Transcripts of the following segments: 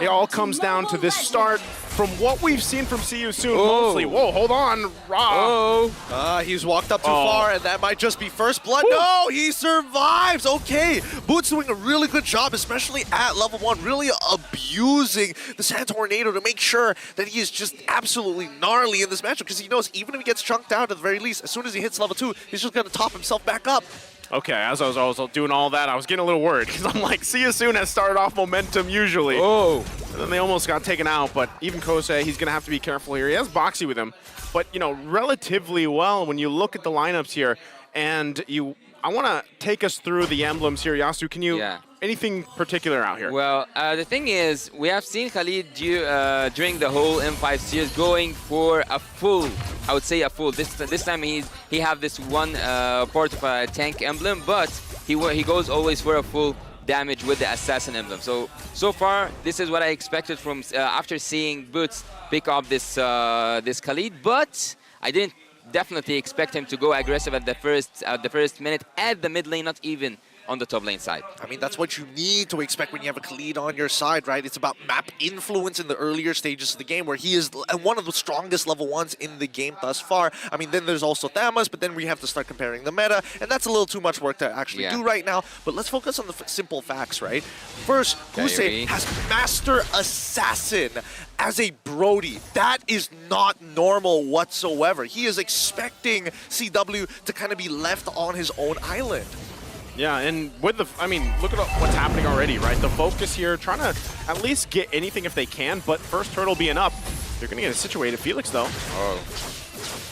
it all comes down to this start. From what we've seen from See You Soon, mostly. Whoa, hold on, Ra. He's walked up too far, and that might just be first blood. No, he survives. Okay, Boots doing a really good job, especially at level 1, really abusing the Sand Tornado to make sure that he is just absolutely gnarly in this matchup, because he knows even if he gets chunked out at the very least, as soon as he hits level 2, he's just going to top himself back up. Okay, as I was doing all that, I was getting a little worried, because I'm like, See You Soon has started off momentum usually. And then they almost got taken out, but even Kosei, he's going to have to be careful here. He has Boxy with him, but, you know, relatively well when you look at the lineups here, and I want to take us through the emblems here. Yasu, can you, anything particular out here? Well, the thing is, we have seen Khalid during the whole M5 series going for a full, I would say a full. This time he have this one part of a tank emblem, but he goes always for a full damage with the assassin emblem. So far, this is what I expected from after seeing Boots pick up this Khalid, but I didn't definitely expect him to go aggressive at the first minute at the mid lane, not even on the top lane side. I mean, that's what you need to expect when you have a Khalid on your side, right? It's about map influence in the earlier stages of the game, where he is one of the strongest level 1s in the game thus far. I mean, then there's also Thamas, but then we have to start comparing the meta, and that's a little too much work to actually do right now. But let's focus on the simple facts, right? First, Hussein has Master Assassin as a Brody. That is not normal whatsoever. He is expecting CW to kind of be left on his own island. Yeah, and with the, I mean, look at what's happening already, right? The focus here, trying to at least get anything if they can, but first turtle being up, they're going to get it situated. Felix, though.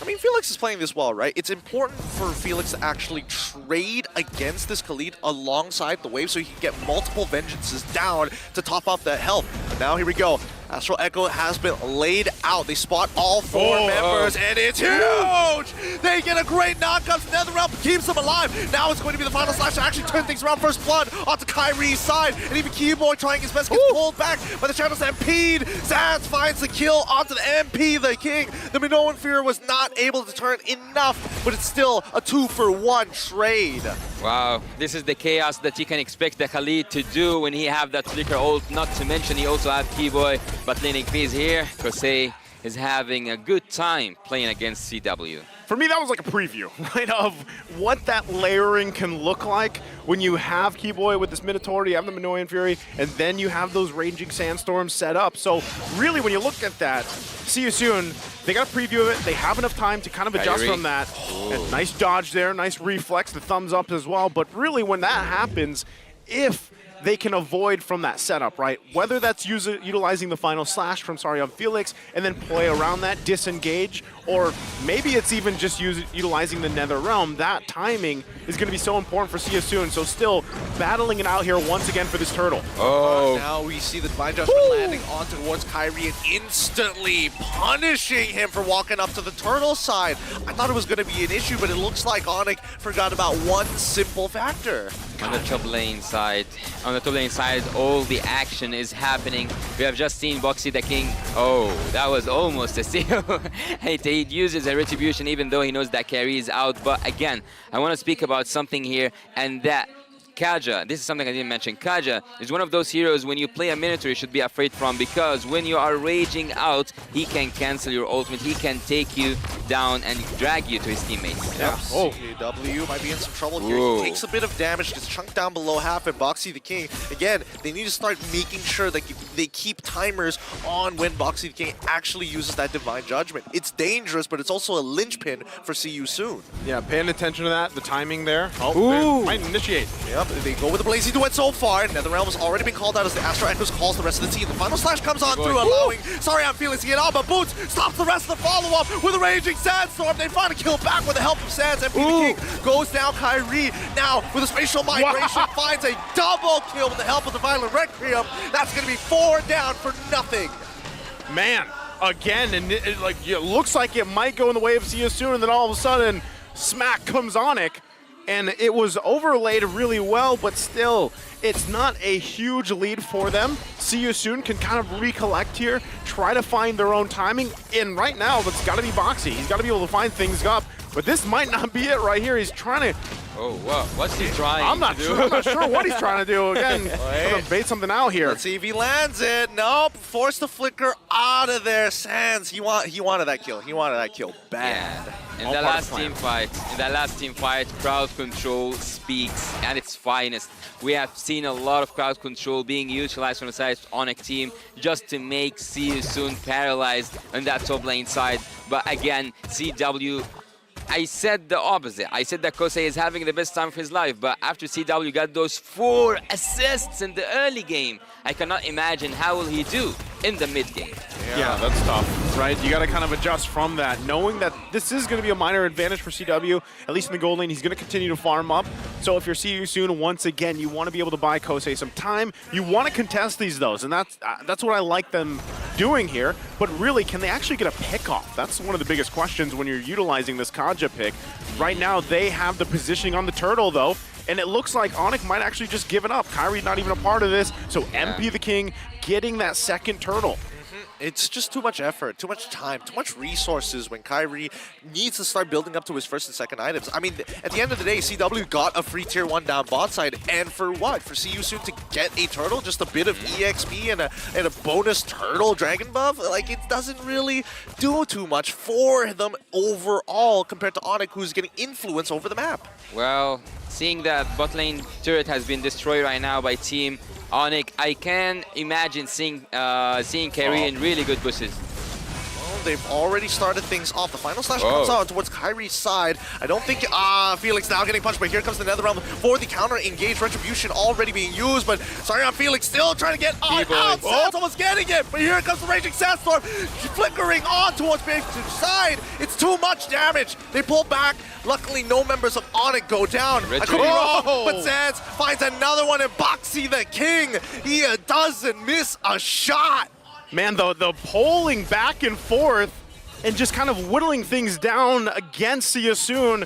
I mean, Felix is playing this well, right? It's important for Felix to actually trade against this Khalid alongside the wave so he can get multiple vengeances down to top off that health. But now here we go. Astral Echo has been laid out. They spot all 4 members, and it's huge! They get a great knockup. NetherRealm keeps them alive. Now it's going to be the final slash to actually turn things around. First blood onto Kyrie's side, and even Keyboy trying his best gets pulled back by the Shadow Stampede. Zaz finds the kill onto the MP, the King. The Minoan Fear was not able to turn enough, but it's still a 2-for-1 trade. Wow, this is the chaos that you can expect the Khalid to do when he have that Flicker ult. Not to mention he also have Keyboy, but laning phase here. Kosei is having a good time playing against CW. For me, that was like a preview, right, of what that layering can look like when you have Keyboy with this Minotaur, you have the Minoan Fury, and then you have those Raging Sandstorms set up. So really, when you look at that, See You Soon, they got a preview of it. They have enough time to kind of adjust from that. And nice dodge there, nice reflex, the thumbs up as well. But really, when that happens, if they can avoid from that setup, right? Whether that's utilizing the final slash from Saryan Felix and then play around that, disengage, or maybe it's even just utilizing the NetherRealm. That timing is going to be so important for See You Soon. So still battling it out here once again for this turtle. Now we see the Divine Judgment landing on towards Kyrie and instantly punishing him for walking up to the turtle side. I thought it was going to be an issue, but it looks like ONIC forgot about one simple factor. On the top lane side, all the action is happening. We have just seen Boxy the King. Oh, that was almost a steal. He uses a retribution even though he knows that carry is out. But again, I want to speak about something here, and that Kaja, this is something I didn't mention. Kaja is one of those heroes when you play a Minotaur you should be afraid from, because when you are raging out, he can cancel your ultimate, he can take you down and drag you to his teammates. Yeah. CW might be in some trouble here. He takes a bit of damage, gets chunked down below half, and Boxy the King, again, they need to start making sure that they keep timers on when Boxy the King actually uses that Divine Judgment. It's dangerous, but it's also a linchpin for See You Soon. Yeah, paying attention to that, the timing there. Oh, they might initiate. Yep, they go with the Blazing Duet so far. NetherRealm has already been called out as the Astro Echoes calls the rest of the team. The final slash comes on through, allowing Saryan Felix to get on, but Boots stops the rest of the follow-up with a Raging Sandstorm. They find a kill back with the help of Sands, and the King goes down. Kyrie now with a spatial migration finds a double kill with the help of the Violent Requiem. That's going to be 4 down for nothing. Man, again, and it looks like it might go in the way of See You Soon, and then all of a sudden, smack comes ONIC. And it was overlaid really well, but still, it's not a huge lead for them. See You Soon can kind of recollect here, try to find their own timing. And right now, that's got to be Boxy. He's got to be able to find things up. But this might not be it right here. He's trying to Oh, wow. What's he trying I'm not to do? sure. I'm not sure what he's trying to do. Again, trying to bait something out here. Let's see if he lands it. Nope. Force the flicker out of there. Sans. He wanted that kill. He wanted that kill bad. In All that part of last team fight, crowd control speaks at its finest. We have seen a lot of crowd control being utilized from the side of ONIC team just to make See You Soon paralyzed on that top lane side. But again, CW, I said the opposite. I said that Kosei is having the best time of his life, but after CW got those 4 assists in the early game, I cannot imagine how will he do in the mid game. Yeah, that's tough, right? You got to kind of adjust from that, knowing that this is going to be a minor advantage for CW, at least in the gold lane. He's going to continue to farm up. So if you're See You Soon, once again, you want to be able to buy Kosei some time. You want to contest those, and that's what I like them doing here. But really, can they actually get a pick off? That's one of the biggest questions when you're utilizing this Kaja pick. Right now, they have the positioning on the turtle, though. And it looks like ONIC might actually just give it up. Kyrie's not even a part of this. So MP the King getting that second turtle. It's just too much effort, too much time, too much resources when Kyrie needs to start building up to his first and second items. I mean, at the end of the day, CW got a free tier 1 down bot side, and for what? For See You Soon to get a turtle, just a bit of EXP and a bonus turtle dragon buff? Like, it doesn't really do too much for them overall compared to ONIC, who's getting influence over the map. Well, seeing that bot lane turret has been destroyed right now by Team ONIC, I can imagine seeing Kerry in really good bushes. Well, they've already started things off. The final slash comes out towards Kyrie's side. I don't think Felix now getting punched, but here comes the nether realm for the counter engage. Retribution already being used, but sorry on Felix still trying to get out. Sans almost getting it, but here comes the Raging Sandstorm flickering on towards Big's side. It's too much damage. They pull back. Luckily, no members of ONIC go down. I could be wrong, but Sans finds another one, and Boxy the King, he doesn't miss a shot. Man, the polling back and forth and just kind of whittling things down against See You Soon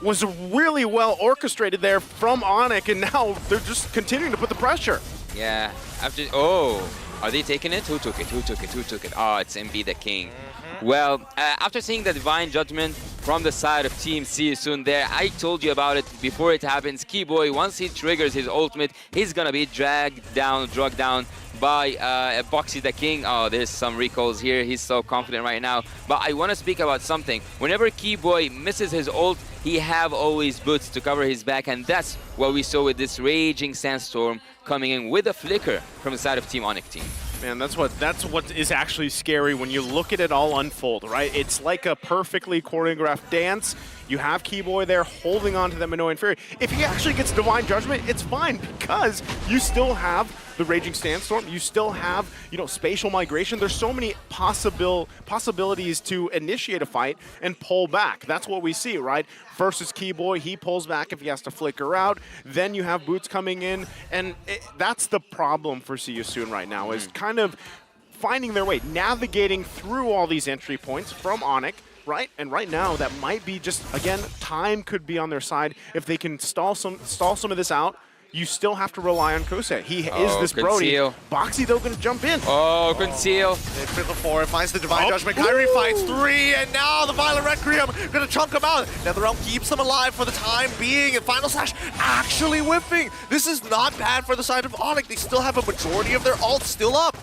was really well orchestrated there from ONIC, and now they're just continuing to put the pressure. Yeah, after, are they taking it? Who took it? Who took it? Who took it? Oh, it's MB the King. Well, after seeing the Divine Judgment from the side of Team See You Soon there, I told you about it before it happens. Keyboy, once he triggers his ultimate, he's gonna be drugged down by Boxy the King. Oh, there's some recalls here. He's so confident right now. But I want to speak about something. Whenever Keyboy misses his ult, he have always boots to cover his back, and that's what we saw with this Raging Sandstorm coming in with a flicker from the side of Team ONIC team. Man, that's what is actually scary when you look at it all unfold, right? It's like a perfectly choreographed dance. You have Keyboy there holding on to that Minoan Fury. If he actually gets Divine Judgment, it's fine because you still have the Raging Sandstorm. You still have, spatial migration. There's so many possibilities to initiate a fight and pull back. That's what we see, right? Versus Keyboy, he pulls back if he has to flicker out. Then you have Boots coming in, and that's the problem for See You Soon right now, is kind of finding their way, navigating through all these entry points from ONIC. Right, and right now that might be just, again, time could be on their side. If they can stall some of this out, you still have to rely on Kosei. He is this Brody. Boxy, though, going to jump in. Oh, conceal. Triple 4 finds the Divine Judgment. Kyrie fights 3, and now the Violent Requiem going to chunk him out. NetherRealm keeps him alive for the time being, and Final Slash actually whiffing. This is not bad for the side of ONIC. They still have a majority of their ults still up.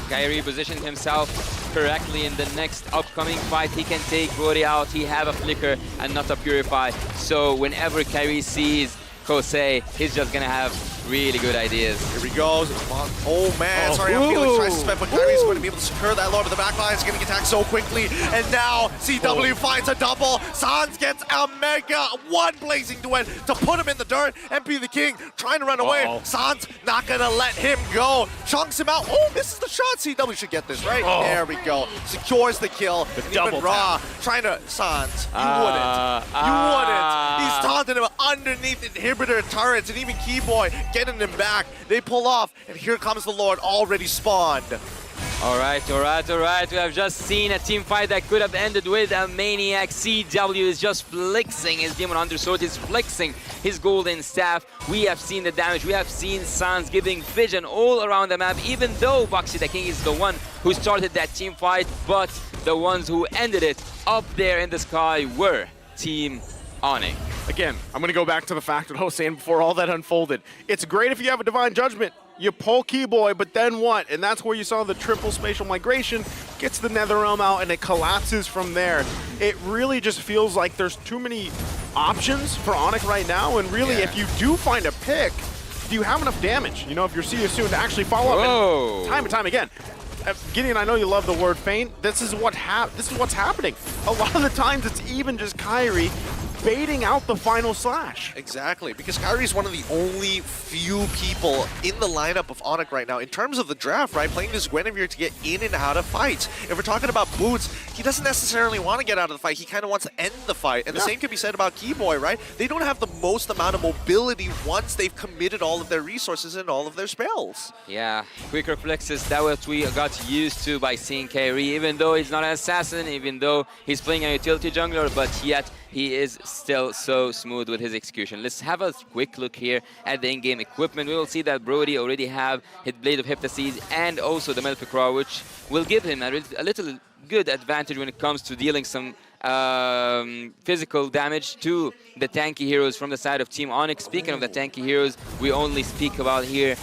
Kyrie positioned himself correctly in the next upcoming fight. He can take Brody out. He have a flicker and not a purify. So whenever Kyrie sees Kosei, he's just gonna have really good ideas. Here he goes. Oh man, sorry, Felix tries to spend, but Kyrie's going to be able to secure that Lord of the Backline. He's getting attacked so quickly, and now CW finds a double. Sans gets a mega one blazing duet to put him in the dirt. MP the King trying to run away. Sans not gonna let him go. Chunks him out. Oh, misses the shot. CW should get this, right? There we go. Secures the kill. The double Raw trying to Sans. You wouldn't. You wouldn't. He's taunting him underneath inhibitor turrets, and even Keyboy getting them back. They pull off, and here comes the Lord already spawned. All right. We have just seen a team fight that could have ended with a maniac. CW is just flexing his Demon Undersword, is flexing his golden staff. We have seen the damage. We have seen Sans giving vision all around the map, even though Boxy the King is the one who started that team fight, but the ones who ended it up there in the sky were Team ONIC. again, I'm going to go back to the fact that I was saying before all that unfolded. It's great if you have a Divine Judgment. You pull Keyboy, but then what? And that's where you saw the triple spatial migration, gets the Netherrealm out, and it collapses from there. It really just feels like there's too many options for ONIC right now, and really, if you do find a pick, do you have enough damage? You know, if you're Soon to actually follow up, and time again. Gideon, I know you love the word feint. This is what's happening. A lot of the times, it's even just Kairi baiting out the final slash. Exactly, because Kairi is one of the only few people in the lineup of ONIC right now in terms of the draft, right? Playing this Guinevere to get in and out of fights. If we're talking about Boots, he doesn't necessarily want to get out of the fight. He kind of wants to end the fight. And the same can be said about Keyboy, right? They don't have the most amount of mobility once they've committed all of their resources and all of their spells. Yeah, quick reflexes, that what we got used to by seeing Kairi, even though he's not an assassin, even though he's playing a utility jungler, but yet he is still so smooth with his execution. Let's have a quick look here at the in-game equipment. We will see that Brody already have his Blade of Hypnosis and also the Melficraw, which will give him a little good advantage when it comes to dealing some physical damage to the tanky heroes from the side of Team ONIC. Speaking of the tanky heroes, we only speak about here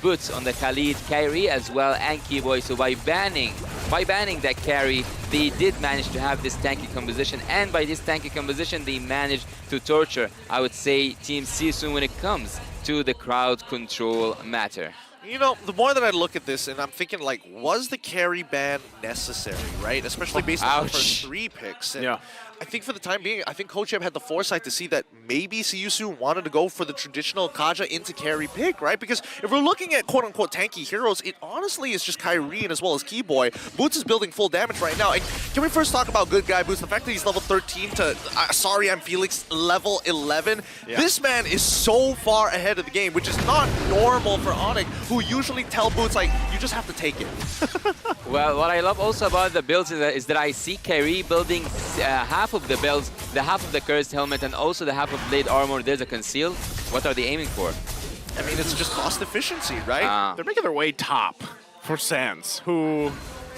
Boots on the Khalid, Kairi as well, and Keyboy. So by banning that carry, they did manage to have this tanky composition, and by this tanky composition, they managed to torture, I would say, Team Soon when it comes to the crowd control matter. You know, the more that I look at this, and I'm thinking, like, was the carry ban necessary, right? Especially based on the first 3 picks. And I think for the time being, I think Coach M had the foresight to see that maybe Soon wanted to go for the traditional Kaja into carry pick, right? Because if we're looking at quote-unquote tanky heroes, it honestly is just Kairi and as well as Keyboy. Boots is building full damage right now. And can we first talk about good guy Boots? The fact that he's level 13 to, sorry, I'm Felix, level 11. This man is so far ahead of the game, which is not normal for ONIC, who usually tell Boots, like, you just have to take it. Well, what I love also about the builds is that I see Kairi building half of the builds, the half of the Cursed Helmet, and also the half of Blade Armor. There's a Conceal. What are they aiming for? I mean, it's just cost efficiency, right? They're making their way top for Sans, who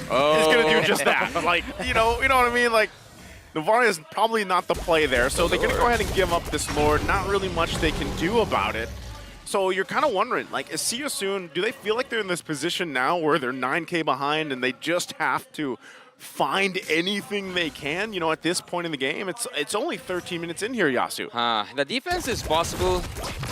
is going to do just that. Like, you know what I mean? Like, Novaria is probably not the play there, so they're going to go ahead and give up this Lord. Not really much they can do about it. So you're kind of wondering, like, is Soon, do they feel like they're in this position now where they're 9K behind and they just have to find anything they can, you know, at this point in the game? It's only 13 minutes in here, Yasu. The defense is possible,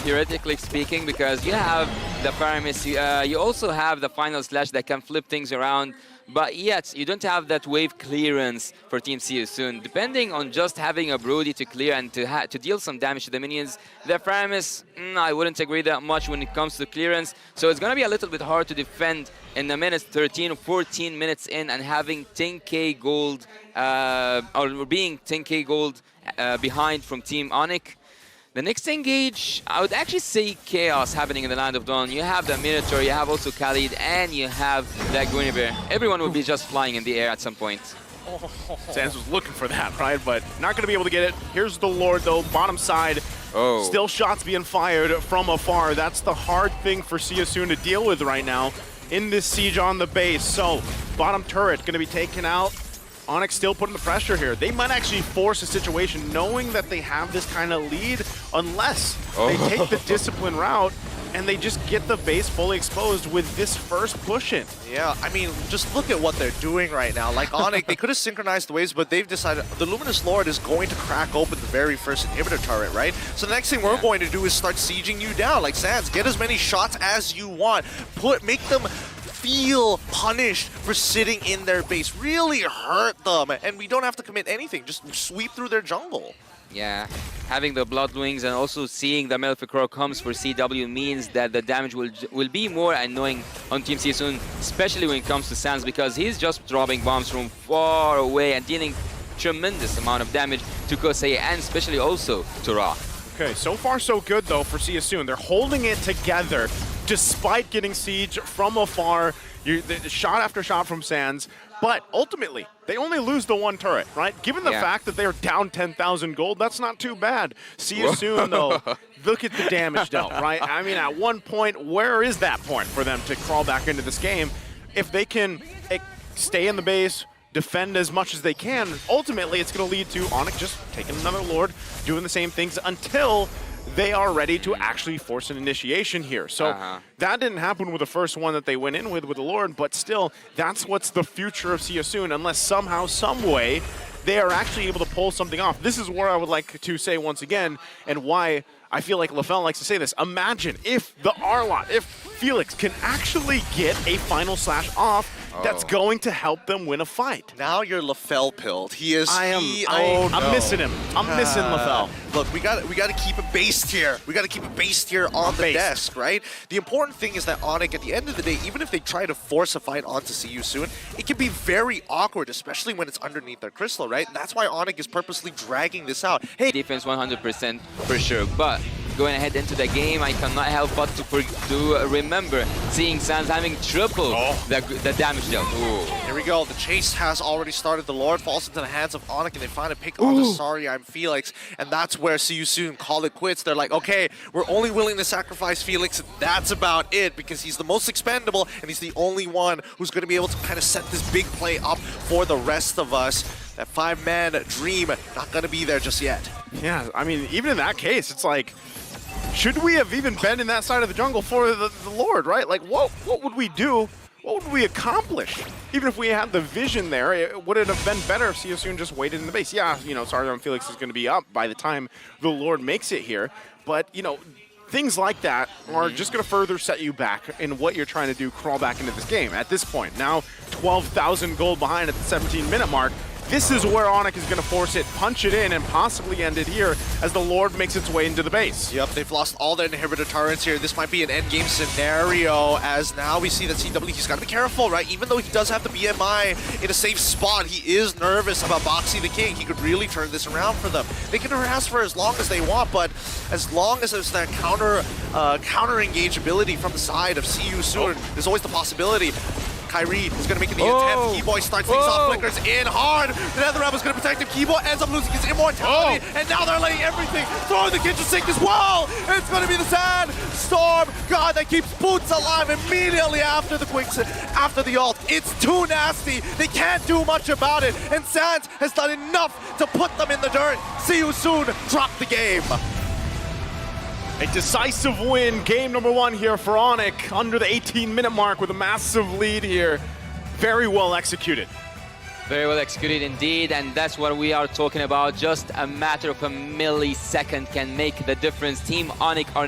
theoretically speaking, because you have the Paramis, you also have the Final Slash that can flip things around, but yet you don't have that wave clearance for Team Soon. Depending on just having a Brody to clear and to deal some damage to the minions, the Paramis, I wouldn't agree that much when it comes to clearance, so it's going to be a little bit hard to defend in the minutes 13 or 14 minutes in and having 10k gold, or being 10k gold behind from Team ONIC. The next engage, I would actually say chaos happening in the Land of Dawn. You have the Minotaur, you have also Khalid, and you have that Guinevere. Everyone will be just flying in the air at some point. Sans was looking for that, right? But not going to be able to get it. Here's the Lord, though, bottom side. Still shots being fired from afar. That's the hard thing for Soon to deal with right now in this siege on the base. So, bottom turret going to be taken out. ONIC still putting the pressure here. They might actually force a situation knowing that they have this kind of lead unless they take the discipline route and they just get the base fully exposed with this first push in. Yeah, I mean, just look at what they're doing right now. Like ONIC, they could have synchronized the waves, but they've decided the Luminous Lord is going to crack open the very first inhibitor turret, right? So the next thing we're going to do is start sieging you down. Like Sans, get as many shots as you want. Make them feel punished for sitting in their base. Really hurt them, and we don't have to commit anything. Just sweep through their jungle. Yeah, having the Blood Wings and also seeing the Melficraw comes for CW means that the damage will be more annoying on Team Soon, especially when it comes to Sans, because he's just dropping bombs from far away and dealing tremendous amount of damage to Kosei and especially also to Ra. Okay, so far so good though for Soon. They're holding it together despite getting siege from afar. Shot after shot from Sans, but ultimately they only lose the one turret, right? Given the fact that they're down 10,000 gold, that's not too bad. Soon though, look at the damage dealt, right? I mean, at one point, where is that point for them to crawl back into this game? If they can stay in the base, defend as much as they can. Ultimately, it's going to lead to ONIC just taking another Lord, doing the same things until they are ready to actually force an initiation here. So that didn't happen with the first one that they went in with the Lord, but still, that's what's the future of Seosun, unless somehow, some way, they are actually able to pull something off. This is where I would like to say once again, and why I feel like LaFell likes to say this. Imagine if the Arlot, if Felix can actually get a final slash off, that's going to help them win a fight. Now you're LaFell pilled. He is. I'm missing him. I'm missing LaFell. Look, we got to keep it based here. We got to keep it based here on the desk, right? The important thing is that ONIC, at the end of the day, even if they try to force a fight onto Seosun, it can be very awkward, especially when it's underneath their crystal, right? And that's why ONIC is purposely dragging this out. Hey, defense 100% for sure, but going ahead into the game, I cannot help but to remember seeing Sans having triple the damage dealt. Ooh. Here we go. The chase has already started. The Lord falls into the hands of ONIC, and they find a pick on the Sorry, I'm Felix. And that's where Seosun call it quits. They're like, okay, we're only willing to sacrifice Felix. That's about it, because he's the most expendable, and he's the only one who's going to be able to kind of set this big play up for the rest of us. That 5-man dream, not going to be there just yet. Yeah, I mean, even in that case, it's like, should we have even been in that side of the jungle for the Lord, right? Like, what would we do? What would we accomplish? Even if we had the vision there, would it have been better if Seosun just waited in the base? Yeah, you know, Sorry, I'm Felix is going to be up by the time the Lord makes it here. But, you know, things like that are just going to further set you back in what you're trying to do, crawl back into this game. At this point, now 12,000 gold behind at the 17-minute mark. This is where ONIC is going to force it, punch it in, and possibly end it here as the Lord makes its way into the base. Yep, they've lost all their inhibitor turrets here. This might be an endgame scenario, as now we see that CW, he's got to be careful, right? Even though he does have the BMI in a safe spot, he is nervous about Boxy the King. He could really turn this around for them. They can harass for as long as they want, but as long as there's that counter-engage ability from the side of Seosun, there's always the possibility. Kyrie is going to make the attempt. Keyboy starts things off, flickers in hard. The NetherRealm is going to protect him. Keyboy ends up losing his immortality, and now they're letting everything throw the kitchen sink as well. It's going to be the Sand Storm God that keeps Boots alive immediately after the ult. It's too nasty. They can't do much about it, and Sands has done enough to put them in the dirt. See you soon. Drop the game. A decisive win, game number 1 here for ONIC, under the 18-minute mark with a massive lead here. Very well executed. Very well executed indeed, and that's what we are talking about. Just a matter of a millisecond can make the difference. Team ONIC are